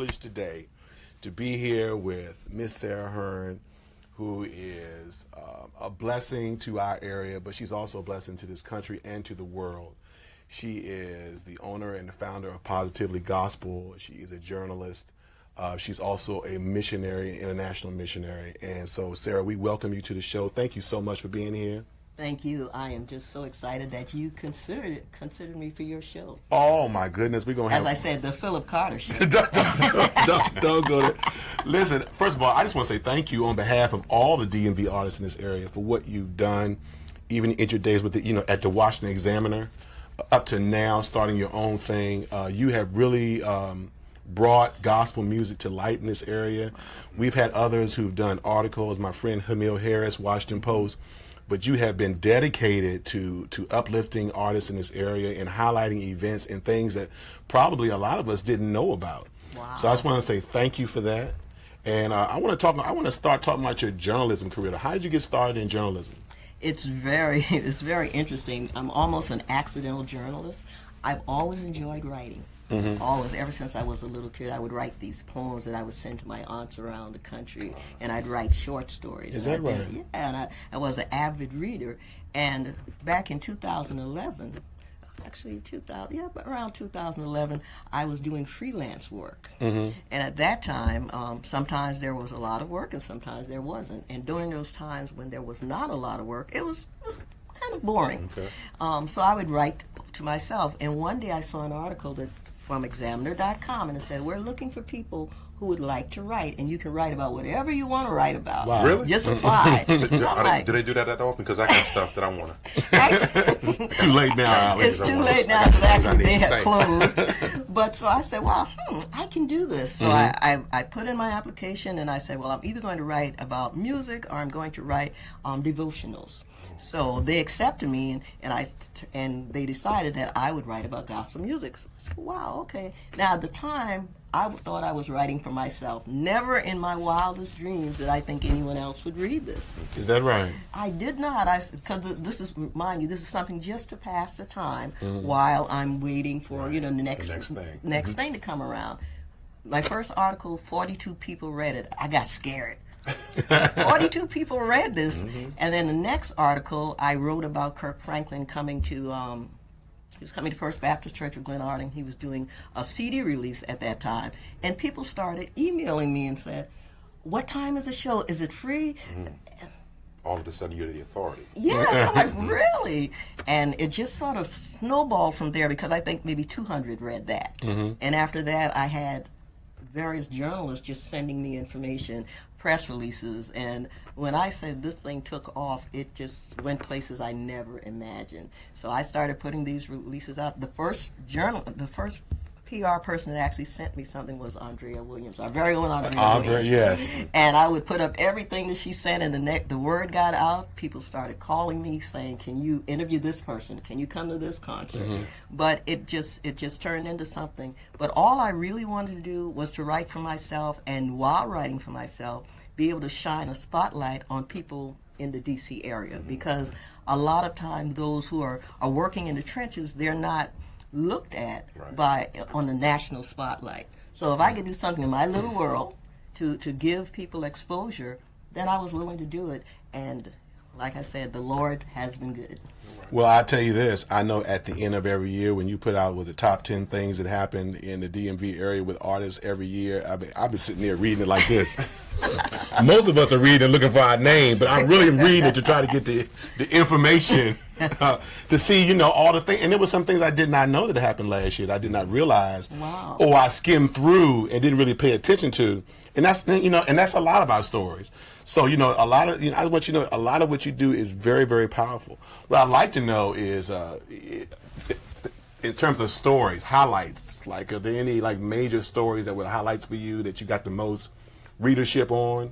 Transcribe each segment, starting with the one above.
privileged today to be here with Miss Sarah Hearn, who is a blessing to our area, but she's also a blessing to this country and to the world. She is the owner and the founder of Positively Gospel. She is a journalist. She's also a missionary, international missionary. And so, Sarah, we welcome you to the show. Thank you so much for being here. Thank you. I am just so excited that you considered me for your show. Oh my goodness, we're gonna have. As I said, the Phillip Carter show. don't go there. Listen, first of all, I just want to say thank you on behalf of all the DMV artists in this area for what you've done, even in your days with the, at the Washington Examiner, up to now, starting your own thing. You have really brought gospel music to light in this area. We've had others who've done articles. My friend Hamil Harris, Washington Post. But you have been dedicated to uplifting artists in this area and highlighting events and things that probably a lot of us didn't know about. Wow. So I just want to say thank you for that. And I want to start talking about your journalism career. How did you get started in journalism? It's very interesting. I'm almost an accidental journalist. I've always enjoyed writing. Mm-hmm. Always, ever since I was a little kid, I would write these poems that I would send to my aunts around the country, and I'd write short stories. Is that right? Yeah, and I was an avid reader. And back in 2011, around 2011, I was doing freelance work. Mm-hmm. And at that time, sometimes there was a lot of work, and sometimes there wasn't. And during those times when there was not a lot of work, it was kind of boring. Okay. So I would write to myself. And one day I saw an article from Examiner.com, and it said, we're looking for people who would like to write, and you can write about whatever you want to write about. Wow. Really? Just apply. Do they do that often? Because I got stuff that I want to. Too late now. It's too late now because actually they have closed. But so I said, well, I can do this. So I put in my application, and I said, well, I'm either going to write about music or I'm going to write devotionals. So they accepted me, and they decided that I would write about gospel music. So I said, wow, okay. Now, at the time, I thought I was writing for myself. Never in my wildest dreams did I think anyone else would read this. Is that right? I did not. Because this is, mind you, this is something just to pass the time while I'm waiting for the next thing to come around. My first article, 42 people read it. I got scared. 42 people read this. And then the next article I wrote about Kirk Franklin coming to he was coming to First Baptist Church of Glenarden. He was doing a CD release at that time, and people started emailing me and said, what time is the show? Is it free? All of a sudden you're the authority. Yes, I'm like, really? And it just sort of snowballed from there, because I think maybe 200 read that. And after that, I had various journalists just sending me information, press releases, and when I said this thing took off, it just went places I never imagined. So I started putting these releases out. The first PR person that actually sent me something was Andrea Williams, our very own Andrea Williams. Yes. And I would put up everything that she sent, and the word got out. People started calling me saying, can you interview this person? Can you come to this concert? But it just turned into something. But all I really wanted to do was to write for myself, and while writing for myself, be able to shine a spotlight on people in the D.C. area. Because a lot of times those who are working in the trenches, they're not looked at on the national spotlight. So if I could do something in my little world to give people exposure, then I was willing to do it. And like I said, the Lord has been good. Well, I tell you this, I know at the end of every year when you put out with the top 10 things that happen in the DMV area with artists every year, I've been sitting there reading it like this. Most of us are reading and looking for our name, but I'm really reading it to try to get the information to see, all the things. And there were some things I did not know that happened last year that I did not realize. Wow. Or I skimmed through and didn't really pay attention to. And that's, and that's a lot of our stories. So, a lot of, I want you to know, a lot of what you do is very, very powerful. What I'd like to know is, in terms of stories, highlights, like, are there any, major stories that were highlights for you that you got the most readership on?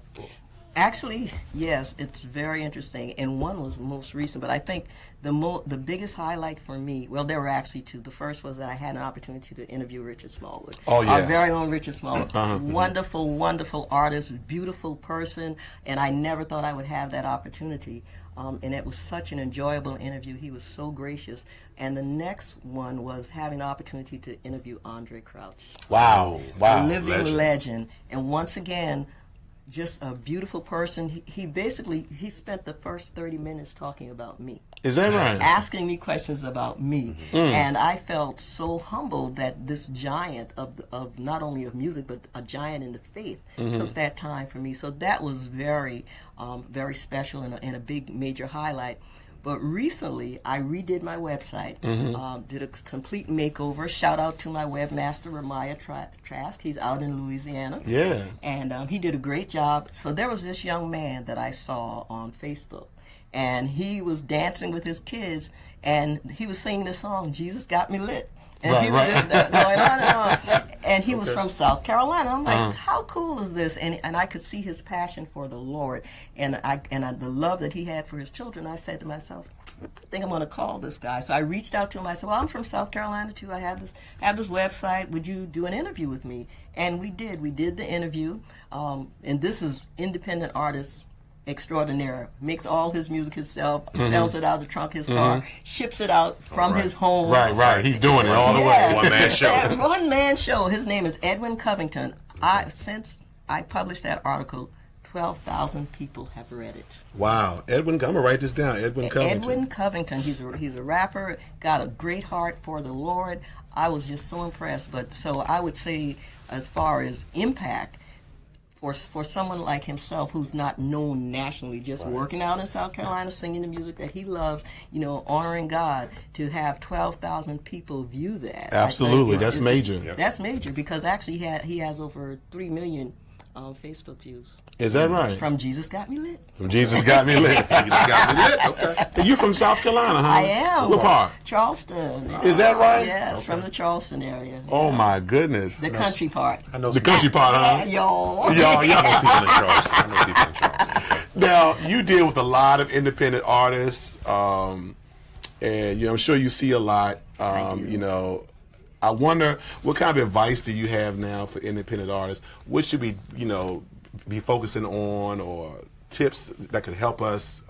Actually, yes, it's very interesting, and one was most recent. But I think the biggest highlight for me, well, there were actually two. The first was that I had an opportunity to interview Richard Smallwood, Oh, yes. our very own Richard Smallwood, wonderful, wonderful artist, beautiful person, and I never thought I would have that opportunity. And it was such an enjoyable interview. He was so gracious. And the next one was having the opportunity to interview Andre Crouch, Wow. Wow. a living legend. And once again, just a beautiful person. He basically spent the first 30 minutes talking about me, Is that right? asking me questions about me, and I felt so humbled that this giant of not only of music but a giant in the faith took that time for me. So that was very very special and a big major highlight. But recently, I redid my website, did a complete makeover. Shout out to my webmaster, Ramaya Trask. He's out in Louisiana. Yeah. And he did a great job. So there was this young man that I saw on Facebook, and he was dancing with his kids, and he was singing the song, Jesus Got Me Lit. And he was just going on and on. And he was from South Carolina. I'm like, how cool is this? And I could see his passion for the Lord and the love that he had for his children. I said to myself, I think I'm going to call this guy. So I reached out to him. I said, well, I'm from South Carolina too. I have this website. Would you do an interview with me? And we did. We did the interview. And this is independent artist extraordinaire. Makes all his music himself, sells it out of the trunk of his car, ships it out from his home. Right. He's doing it all the way. One man show. One man show. His name is Edwin Covington. Since I published that article, 12,000 people have read it. Wow. Edwin, I'm going to write this down. Edwin Covington. Edwin Covington. He's a rapper, got a great heart for the Lord. I was just so impressed. But so I would say, as far as impact, for someone like himself who's not known nationally, just working out in South Carolina, singing the music that he loves, honoring God, to have 12,000 people view that. Absolutely. That's major. That's major, because actually he has over 3 million Facebook views. Is that right? From Jesus Got Me Lit. From Jesus Got Me Lit. Jesus Got Me Lit. Okay. You from South Carolina, huh? I am. What part? Charleston. Is that right? Yes, from the Charleston area. Oh my goodness. The country part. I know The country part, huh? Yo. Y'all. people in Charleston. I know people in Charleston. Now, you deal with a lot of independent artists, and I'm sure you see a lot. I wonder, what kind of advice do you have now for independent artists? What should we, be focusing on, or tips that could help us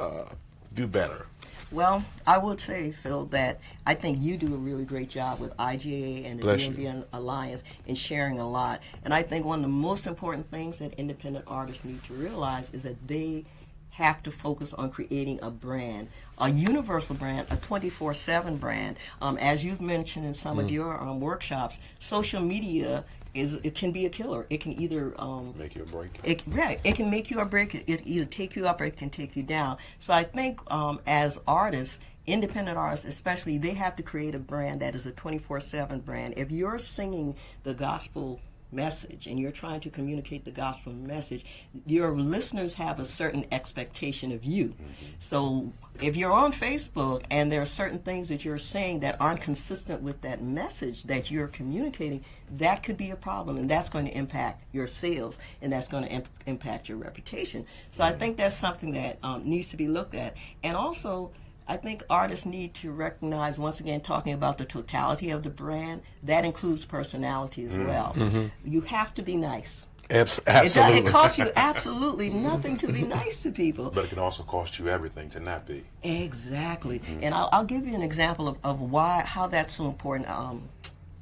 do better? Well, I would say, Phil, that I think you do a really great job with IGA and the Bless you. DMV Alliance in sharing a lot. And I think one of the most important things that independent artists need to realize is that they have to focus on creating a brand, a universal brand, a 24/7 brand. As you've mentioned in some of your workshops, social media it can be a killer. It can either Make you a break. It can make you or break it. It either take you up or it can take you down. So I think as artists, independent artists especially, they have to create a brand that is a 24/7 brand. If you're singing the gospel message and you're trying to communicate the gospel message, your listeners have a certain expectation of you. So if you're on Facebook and there are certain things that you're saying that aren't consistent with that message that you're communicating, that could be a problem, and that's going to impact your sales, and that's going to impact your reputation. So I think that's something that needs to be looked at. And also, I think artists need to recognize, once again, talking about the totality of the brand, that includes personality as well. You have to be nice. Absolutely. It costs you absolutely nothing to be nice to people. But it can also cost you everything to not be. Exactly. And I'll give you an example of how that's so important.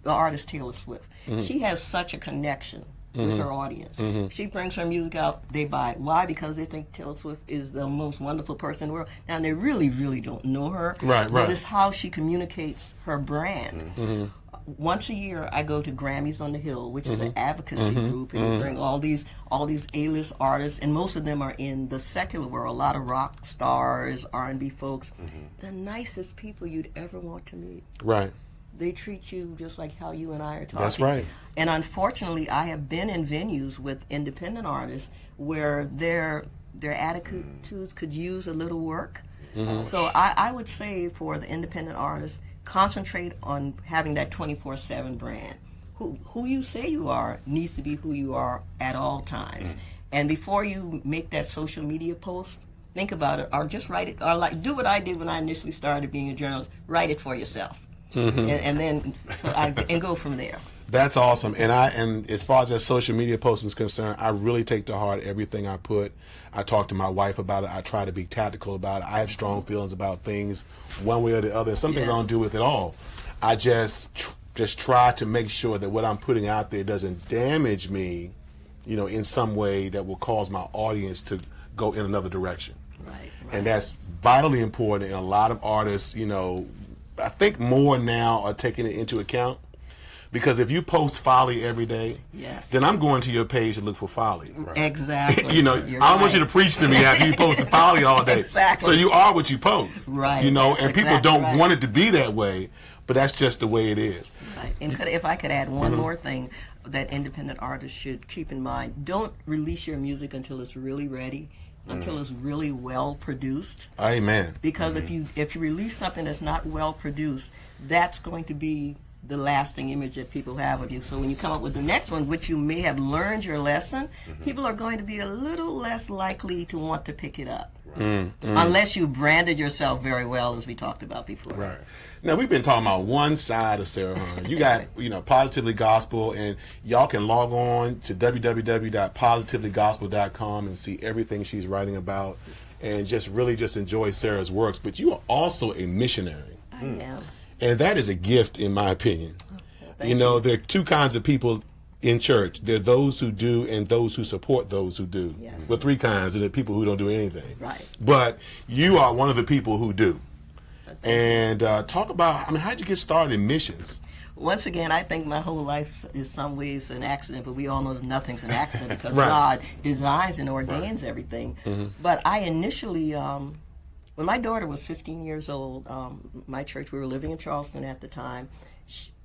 The artist Taylor Swift. She has such a connection with her audience. She brings her music out, they buy it. Why? Because they think Taylor Swift is the most wonderful person in the world. Now, they really, really don't know her. Right. But it's how she communicates her brand. Once a year, I go to Grammys on the Hill, which is an advocacy group, and they bring all these A-list artists, and most of them are in the secular world. A lot of rock stars, R&B folks, the nicest people you'd ever want to meet. Right. They treat you just like how you and I are talking. That's right. And unfortunately, I have been in venues with independent artists where their attitudes could use a little work. So I would say for the independent artists, concentrate on having that 24/7 brand. Who you say you are needs to be who you are at all times. And before you make that social media post, think about it, or just write it, or like do what I did when I initially started being a journalist. Write it for yourself, and then and go from there. That's awesome. And as far as that social media posting is concerned, I really take to heart everything I put. I talk to my wife about it. I try to be tactical about it. I have strong feelings about things one way or the other. And some things I don't do with it all. I just try to make sure that what I'm putting out there doesn't damage me, in some way that will cause my audience to go in another direction. Right. And that's vitally important. And a lot of artists, I think more now are taking it into account. Because if you post folly every day, then I'm going to your page to look for folly. Right. Exactly. I don't want you to preach to me after you post folly all day. Exactly. So you are what you post. Right. And That's people exactly don't right. want it to be that way, but that's just the way it is. Right. And if I could add one more thing that independent artists should keep in mind, don't release your music until it's really ready, until it's really well produced. Amen. Because if you release something that's not well produced, that's going to be the lasting image that people have of you. So when you come up with the next one, which you may have learned your lesson, people are going to be a little less likely to want to pick it up. Unless you branded yourself very well, as we talked about before. Right. Now, we've been talking about one side of Sarah Hearn. You got, Positively Gospel, and y'all can log on to www.positivelygospel.com and see everything she's writing about and just enjoy Sarah's works. But you are also a missionary. I am. And that is a gift, in my opinion. Thank you. There are two kinds of people in church. There are those who do and those who support those who do. Yes. Well, three kinds, and there are people who don't do anything. Right. But you are one of the people who do. And talk about, how did you get started in missions? Once again, I think my whole life is some ways an accident, but we all know that nothing's an accident because Right. God designs and ordains everything. But I initially, when my daughter was 15 years old, my church, we were living in Charleston at the time,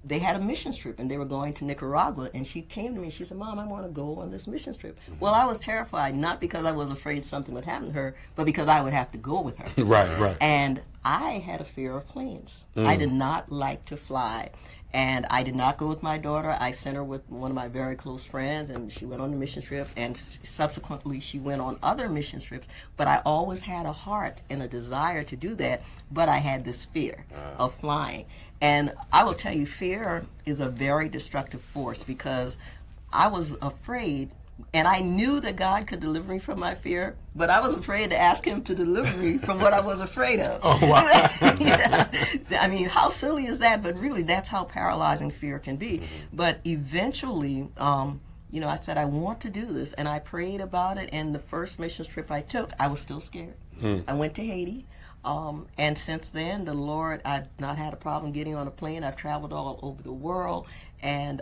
they had a mission trip and they were going to Nicaragua, and she came to me and she said, "Mom, I want to go on this mission trip." Well, I was terrified, not because I was afraid something would happen to her, but because I would have to go with her. Right. And I had a fear of planes. I did not like to fly. And I did not go with my daughter. I sent her with one of my very close friends, and she went on the mission trip, and subsequently she went on other mission trips. But I always had a heart and a desire to do that, but I had this fear of flying. And I will tell you, fear is a very destructive force because I was afraid, and I knew that God could deliver me from my fear, but I was afraid to ask him to deliver me from what I was afraid of. Oh, wow. I mean, how silly is that? But really, that's how paralyzing fear can be. But eventually, I said, I want to do this, and I prayed about it, and the first mission trip I took, I was still scared. I went to Haiti. And since then, the Lord, I've not had a problem getting on a plane. I've traveled all over the world, and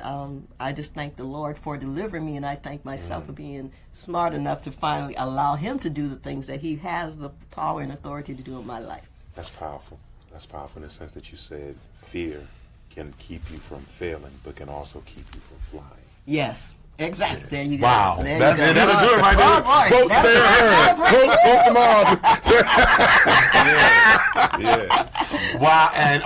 I just thank the Lord for delivering me, and I thank myself for being smart enough to finally allow him to do the things that he has the power and authority to do in my life. That's powerful. That's powerful in the sense that you said fear can keep you from failing, but can also keep you from flying. Yes. Exactly. There you go. Wow. There That'll you go. do it right there. Oh, boy. Quote That's Sarah Hearn. Quote them all. Yeah. Wow. And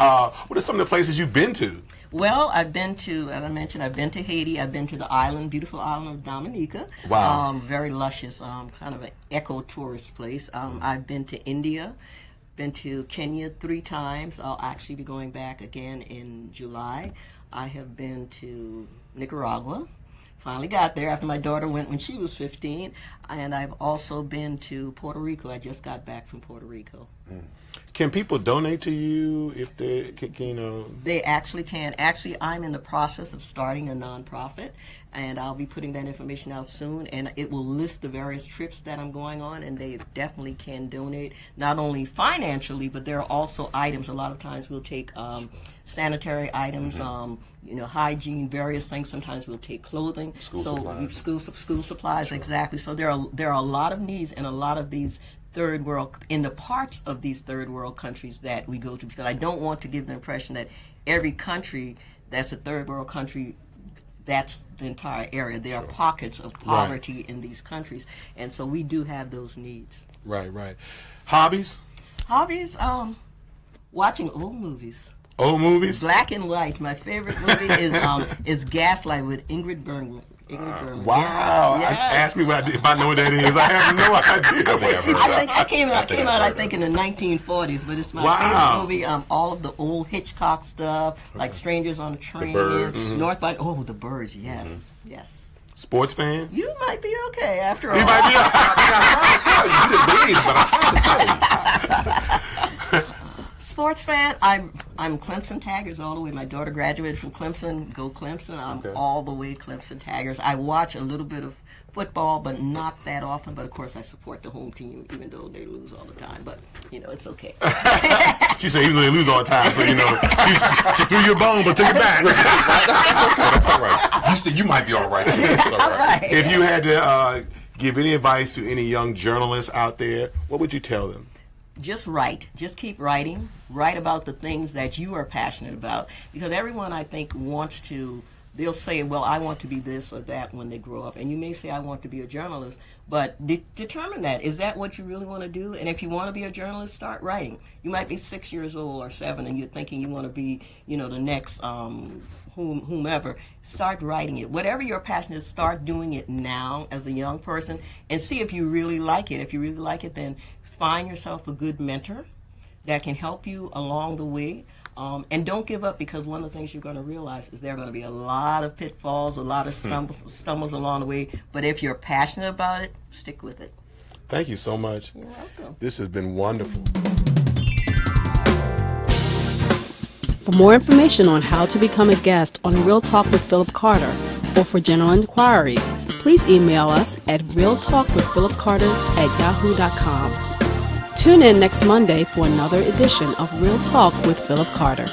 what are some of the places you've been to? Well, I've been to, as I mentioned, I've been to Haiti. I've been to the island, beautiful island of Dominica. Wow. Very luscious, kind of an eco-tourist place. I've been to India, been to Kenya 3 times. I'll actually be going back again in July. I have been to Nicaragua. Finally got there after my daughter went when she was 15. And I've also been to Puerto Rico. I just got back from Puerto Rico. Can people donate to you if they, They actually can. Actually, I'm in the process of starting a nonprofit, and I'll be putting that information out soon, and it will list the various trips that I'm going on, and they definitely can donate, not only financially, but there are also items. A lot of times we'll take sanitary items, hygiene, various things. Sometimes we'll take clothing. School supplies, sure. Exactly. So there are a lot of needs in a lot of these third world, in the parts of these third world countries that we go to, because I don't want to give the impression that every country that's a third world country, that's the entire area. There are pockets of poverty in these countries, and so we do have those needs. Right. Hobbies? Watching old movies. Old movies? Black and white. My favorite movie is Gaslight with Ingrid Bergman. Berman. Wow. Yes. Ask me what if I know what that is. I have no idea. I came out I think in the 1940s, but it's my favorite movie. All of the old Hitchcock stuff, like Strangers on a Train, North by the Birds. Yes, yes. Sports fan? You might be okay after all. You might be. I tried to tell you. You didn't believe, but I tried to tell you. Sports fan. I'm Clemson Tigers all the way. My daughter graduated from Clemson. Go Clemson. I'm all the way Clemson Tigers. I watch a little bit of football, but not that often. But of course, I support the home team, even though they lose all the time. But it's okay. She said even though they lose all the time, so she threw your bone but took it back. That's okay. That's all right. You might be all right. That's all right. If you had to give any advice to any young journalists out there, what would you tell them? Just write. Just keep writing. Write about the things that you are passionate about. Because everyone, I think, wants to, they'll say, well, I want to be this or that when they grow up. And you may say, I want to be a journalist. But determine that. Is that what you really want to do? And if you want to be a journalist, start writing. You might be 6 years old or 7 and you're thinking you want to be, the next whomever. Start writing it. Whatever you're passionate, start doing it now as a young person and see if you really like it. If you really like it, then find yourself a good mentor that can help you along the way. And don't give up, because one of the things you're going to realize is there are going to be a lot of pitfalls, a lot of stumbles along the way. But if you're passionate about it, stick with it. Thank you so much. You're welcome. This has been wonderful. For more information on how to become a guest on Real Talk with Phillip Carter, or for general inquiries, please email us at realtalkwithphillipcarter@yahoo.com. Tune in next Monday for another edition of Real Talk with Phillip Carter.